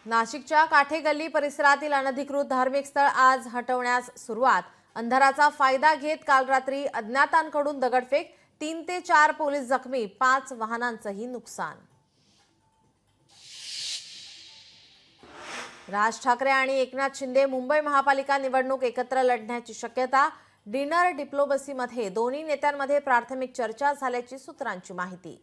नाशिकच्या काठेगल्ली परिसरातील अनधिकृत धार्मिक स्थळ आज हटवण्यास सुरुवात। अंधाराचा फायदा घेत काल रात्री अज्ञातांकडून दगडफेक, 3 ते 4 पोलीस जखमी, 5 वाहनांचंही नुकसान। राज ठाकरे आणि एकनाथ शिंदे मुंबई महापालिका निवडणूक एकत्र लढण्याची शक्यता। डिनर डिप्लोमसीमध्ये दोन्ही नेत्यांमध्ये प्राथमिक चर्चा झाल्याची सूत्रांची माहिती।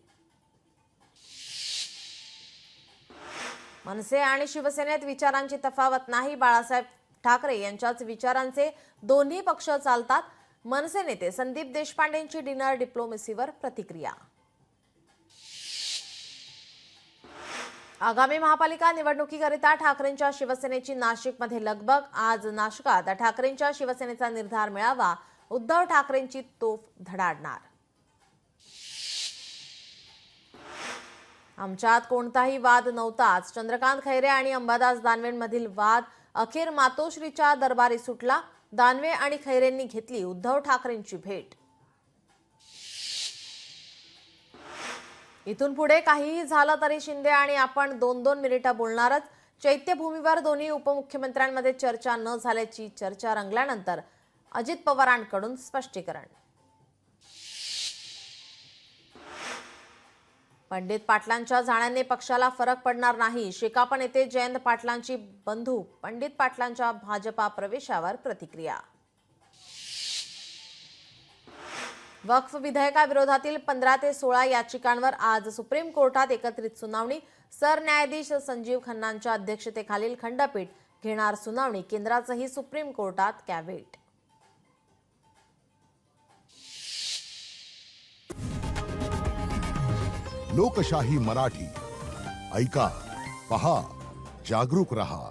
मनसे आणि शिवसेनेत विचारांची तफावत नाही। बाळासाहेब ठाकरे यांच्याच विचारांचे दोन्ही पक्ष चालतात। मनसे नेते संदीप देशपांडेंची डिनर डिप्लोमसीवर प्रतिक्रिया। आगामी महापालिका निवडणुकीकरिता ठाकरेंच्या शिवसेनेची नाशिकमध्ये लगबग। आज नाशिकात ठाकरेंच्या शिवसेनेचा निर्धार मिळावा, उद्धव ठाकरेंची तोफ धडाडणार। आमच्यात कोणताही वाद नव्हताच। चंद्रकांत खैरे आणि अंबादास दानवेंमधील वाद अखेर मातोश्रीच्या दरबारी सुटला। दानवे आणि खैरेंनी घेतली उद्धव ठाकरेंची भेट। इथून पुढे काहीही झालं तरी शिंदे आणि आपण 2-2 मिनिटं बोलणारच। चैत्यभूमीवर दोन्ही उपमुख्यमंत्र्यांमध्ये चर्चा न झाल्याची चर्चा रंगल्यानंतर अजित पवारांकडून स्पष्टीकरण। पंडित पाटलांच्या जाण्याने पक्षाला फरक पडणार नाही। शेकाप नेते जयंत पाटलांची बंधू पंडित पाटलांच्या भाजपा प्रवेशावर प्रतिक्रिया। वक्फ विधेयकाविरोधातील 15 ते 16 याचिकांवर आज सुप्रीम कोर्टात एकत्रित सुनावणी। सरन्यायाधीश संजीव खन्नांच्या अध्यक्षतेखालील खंडपीठ घेणार सुनावणी। केंद्राचंही सुप्रीम कोर्टात कॅव्हेट। लोकशाही मराठी ऐका, पहा, जागरूक रहा।